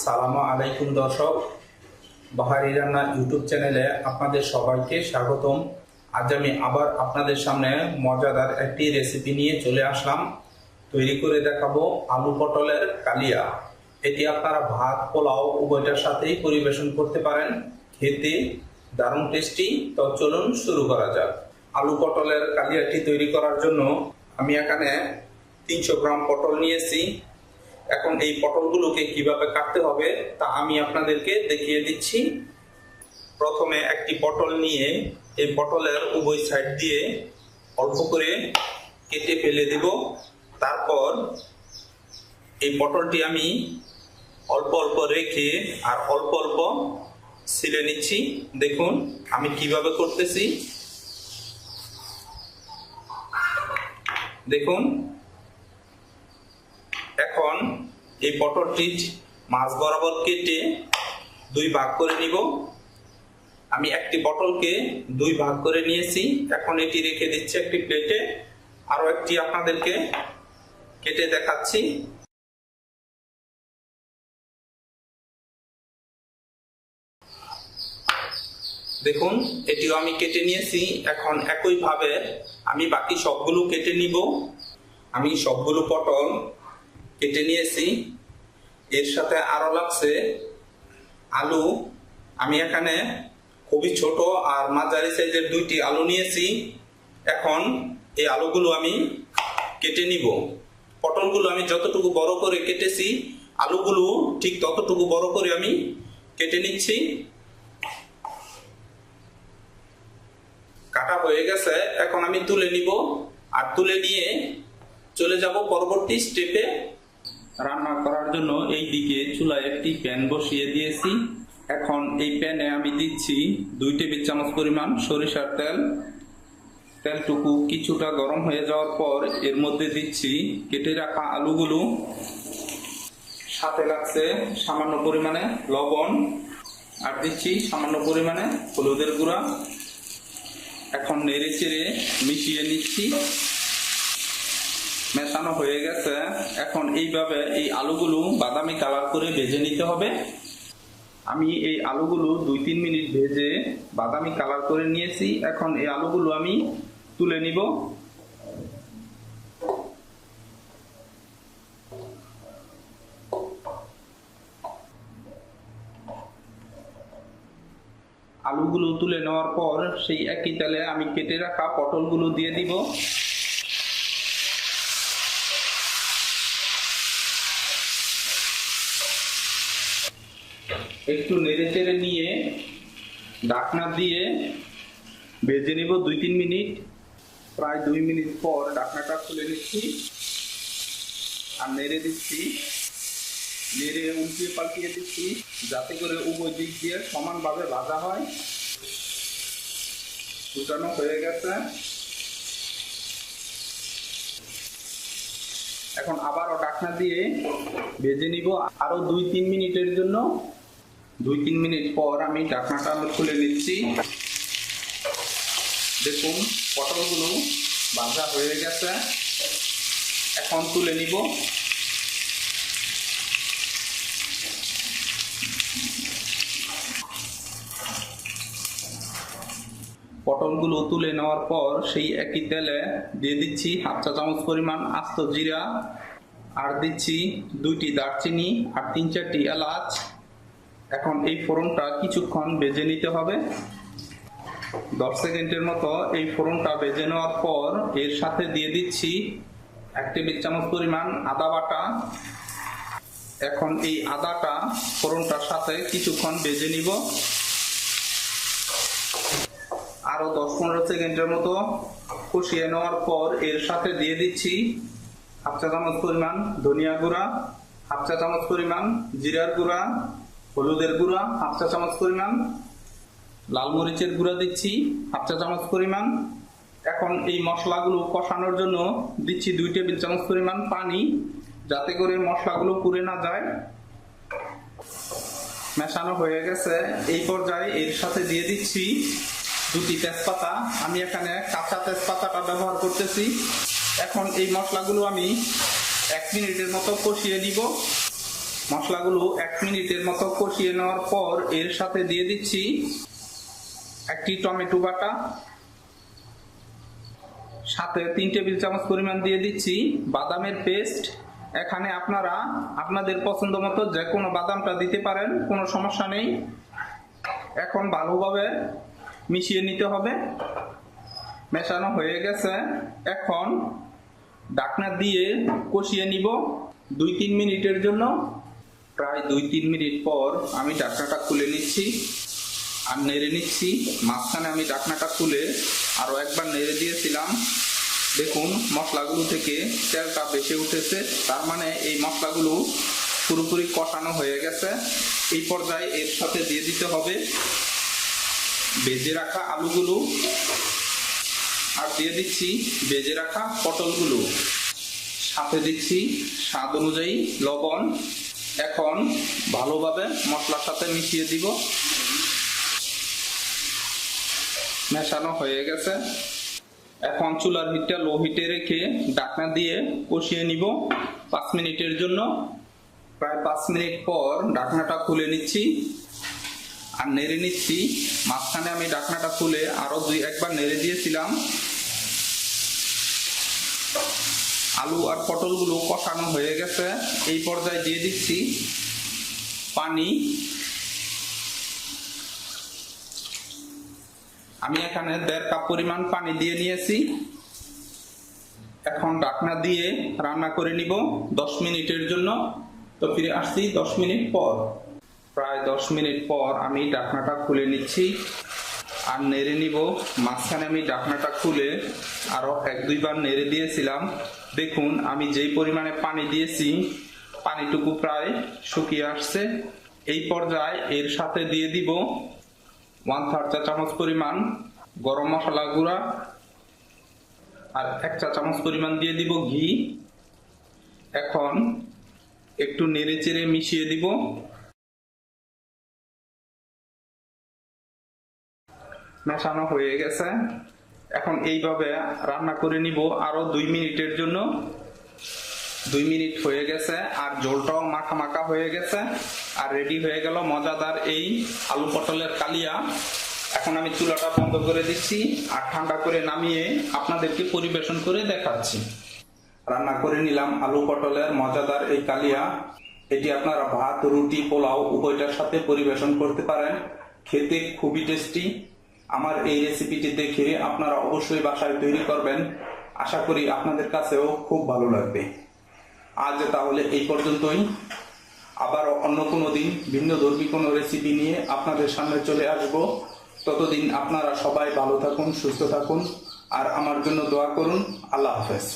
সালামু আলাইকুম দর্শক, বাহারি রান্না ইউটিউব চ্যানেলে আপনাদের সবাইকে স্বাগতম। আজ আমি আবার আপনাদের সামনে মজাদার একটি রেসিপি নিয়ে চলে আসলাম। তৈরি করে দেখাবো আলু পটলের কালিয়া। এটি আপনারা ভাত, পোলাও উভয়টার সাথেই পরিবেশন করতে পারেন। খেতে দারুণ টেস্টি। তো চলুন শুরু করা যাক। আলু পটলের কালিয়াটি তৈরি করার জন্য আমি এখানে 300 গ্রাম পটল নিয়েছি। এখন এই পটলগুলোকে কিভাবে কাটতে হবে তা আমি আপনাদেরকে দেখিয়ে দিচ্ছি। প্রথমে একটি পটল নিয়ে এই পটলের উভয় সাইড দিয়ে অল্প করে কেটে ফেলে দেব। তারপর এই পটলটি আমি অল্প অল্প রেখে আর অল্প অল্প ছিলে নিচ্ছি। দেখুন আমি কিভাবে করতেছি। দেখুন, এখন এই পটলটি মাছ বরাবর কেটে 2 ভাগ করে নিব। আমি একটি পটলকে 2 ভাগ করে নিয়েছি। এখন এটি রেখে দিচ্ছি একটি প্লেটে। আরো একটি আপনাদেরকে কেটে দেখাচ্ছি। দেখুন, এটিও আমি কেটে নিয়েছি। এখন একইভাবে আমি বাকি সবগুলো কেটে নিব। আমি সবগুলো পটল কেটে নিয়েছি। এর সাথে আরো লাগছে আলু। আমি এখানে খুবই ছোট আর মাঝারি সাইজের 2টি আলু নিয়েছি। এখন এই আলুগুলো আমি কেটে নিব। পটলগুলো আমি যতটুকু বড় করে কেটেছি, আলুগুলো ঠিক ততটুকু বড় করে আমি কেটে নিচ্ছি। কাটা হয়ে গেছে। এখন আমি তুলে নিব আর তুলে নিয়ে চলে যাব পরবর্তী স্টেপে। রান্না করার জন্য এই দিকে চুলায় একটি প্যান বসিয়ে দিয়েছি। এখন এই প্যানে আমি দিচ্ছি 2 টেবিল চামচ পরিমাণ সরিষার তেল। তেলটুকু কিছুটা গরম হয়ে যাওয়ার পর এর মধ্যে দিচ্ছি কেটে রাখা আলুগুলো। সাথে লাগছে সামান্য পরিমাণে লবণ আর দিচ্ছি সামান্য পরিমাণে হলুদের গুঁড়া। এখন নেড়ে চেড়ে মিশিয়ে নিচ্ছি। মেশানো হয়ে গেছে। এখন এইভাবে এই আলুগুলো বাদামি কালার করে ভেজে নিতে হবে। আমি এই আলুগুলো 2-3 মিনিট ভেজে বাদামি কালার করে নিয়েছি। এখন এই আলুগুলো আমি তুলে নিব। আলুগুলো তুলে নেওয়ার পর সেই একই তেলে আমি কেটে রাখা পটলগুলো দিয়ে দিব। একটু নেড়ে চেড়ে নিয়ে ঢাকনা দিয়ে ভেজে নিব 2-3 মিনিট। প্রায় 2 মিনিট পর ঢাকনাটা খুলে নিচ্ছি আর নেড়ে দিচ্ছি। নেড়ে উল্টিয়ে পাল্টিয়ে দিচ্ছি যাতে করে উভয় দিক দিয়ে সমানভাবে ভাজা হয়। ফুটানো হয়ে গেছে। এখন আবারও ঢাকনা দিয়ে ভেজে নিব আরো 2-3 মিনিটের জন্য। 2-3 মিনিট পর আমি ঢাকনাটা খুলে নিচ্ছি। দেখুন পটলগুলো ভাজা হয়ে গেছে। এখন তুলে নিব। পটলগুলো তুলে নেওয়ার পর সেই একই তেলে দিয়ে দিচ্ছি 1/2 চা চামচ পরিমাণ আস্ত জিরা আর দিচ্ছি 2টি দারচিনি আর 3-4টি এলাচ। এখন এই ফোড়নটা কিছুক্ষণ ভেজে নিতে হবে। 10 সেকেন্ডের মতো এই ফোড়নটা ভেজে নেওয়ার পর এর সাথে দিয়ে দিচ্ছি 1 টেবিল চামচ পরিমাণ আদা বাটা। এখন এই আদাটা ফোড়নটার সাথে কিছুক্ষণ ভেজে নিব। আরো 10-15 সেকেন্ডের মতো কষিয়ে নেওয়ার পর এর সাথে দিয়ে দিচ্ছি 1/2 চা চামচ পরিমাণ ধনিয়া গুঁড়া, 1/2 চা চামচ পরিমাণ জিরার গুঁড়া, হলুদের গুঁড়া 1/2 চা চামচ পরিমাণ, লাল মরিচের গুঁড়া দিচ্ছি 1/2 চা চামচ পরিমাণ। এখন এই মশলাগুলো কষানোর জন্য দিচ্ছি 2 টেবিল চামচ পরিমাণ পানি, যাতে করে মশলাগুলো পুড়ে না যায়। মেশানো হয়ে গেছে। এই পর্যায়ে এর সাথে দিয়ে দিচ্ছি 2টি তেজপাতা। আমি এখানে কাঁচা তেজপাতাটা ব্যবহার করতেছি। এখন এই মশলাগুলো আমি 1 মিনিটের মতো কষিয়ে নিব। মশলাগুলো 1 মিনিটের মতো কষিয়ে নেওয়ার পর এর সাথে দিয়ে দিচ্ছি একটি টমেটো বাটা, সাথে 3 টেবিল চামচ পরিমাণ দিয়ে দিচ্ছি বাদামের পেস্ট। এখানে আপনারা আপনাদের পছন্দ মতো যে কোনো বাদামটা দিতে পারেন, কোনো সমস্যা নেই। এখন ভালোভাবে মিশিয়ে নিতে হবে। মেশানো হয়ে গেছে, এখন ঢাকনা দিয়ে কষিয়ে নিব 2-3 মিনিটের জন্য। প্রায় 2-3 মিনিট পর আমি ঢাকনাটা খুলে নিচ্ছি আর নেড়ে নিচ্ছি। মাঝখানে আমি ঢাকনাটা খুলে আরো একবার নেড়ে দিয়েছিলাম। দেখুন মশলাগুলো থেকে তেলটা ভেসে উঠেছে, তার মানে এই মশলাগুলো পুরোপুরি কষানো হয়ে গেছে। এই পর্যায়ে এর সাথে দিয়ে দিতে হবে ভেজে রাখা আলুগুলো আর দিয়ে দিচ্ছি ভেজে রাখা পটলগুলো, সাথে দিচ্ছি স্বাদ অনুযায়ী লবণ। এখন ভালোভাবে মশলার সাথে মিশিয়ে দিব। মেশানো হয়ে গেছে, এখন চুলার হিটটা লো হিটে রেখে ঢাকনা দিয়ে কষিয়ে নিব 5 মিনিটের জন্য। প্রায় 5 মিনিট পর ঢাকনাটা খুলে নিচ্ছি আর নেড়ে নিচ্ছি। মাঝখানে আমি ঢাকনাটা খুলে আরো 2-1 বার নেড়ে দিয়েছিলাম। আলু আর পটলগুলো কষানো হয়ে গেছে। এই পর্যায়ে দিয়ে দিচ্ছি পানি। আমি এখানে 1.5 কাপ পরিমাণ পানি দিয়ে নিয়েছি। এখন ঢাকনা দিয়ে রান্না করে নিব 10 মিনিটের জন্য। তো ফিরে আসছি 10 মিনিট পর। প্রায় 10 মিনিট পর আমি ঢাকনাটা খুলে নিচ্ছি আর নেড়ে নিব। মাঝখানে আমি ঢাকনাটা খুলে আরো 1-2 বার নেড়ে দিয়েছিলাম। দেখুন আমি যেই পরিমাণে পানি দিয়েছি পানিটুকু প্রায় শুকিয়ে আসছে। এই পর্যায়ে এর সাথে দিয়ে দিব 1/3 চা চামচ পরিমাণ গরম মশলা গুঁড়া আর 1 চা চামচ পরিমাণ দিয়ে দিব ঘি। এখন একটু নেড়ে চেড়ে মিশিয়ে দিব। মেশানো হয়ে গেছে, এখন এইভাবে রান্না করে নিব আরো 2 মিনিটের জন্য। 2 মিনিট হয়ে গেছে আর ঝোলটাও মাখা মাখা হয়ে গেছে আর রেডি হয়ে গেল মজাদার এই আলু পটলের কালিয়া। এখন আমি চুলাটা বন্ধ করে দিচ্ছি আর ঠান্ডা করে নামিয়ে আপনাদেরকে পরিবেশন করে দেখাচ্ছি। রান্না করে নিলাম আলু পটলের মজাদার এই কালিয়া। এটি আপনারা ভাত, রুটি, পোলাও উভয়টার সাথে পরিবেশন করতে পারেন। খেতে খুবই টেস্টি। আমার এই রেসিপিটি দেখে আপনারা অবশ্যই বাসায় তৈরি করবেন। আশা করি আপনাদের কাছেও খুব ভালো লাগবে। আজ তাহলে এই পর্যন্তই। আবার অন্য কোনো দিন ভিন্ন ধর্মী কোনো রেসিপি নিয়ে আপনাদের সামনে চলে আসব। ততদিন আপনারা সবাই ভালো থাকুন, সুস্থ থাকুন আর আমার জন্য দোয়া করুন। আল্লাহ হাফেজ।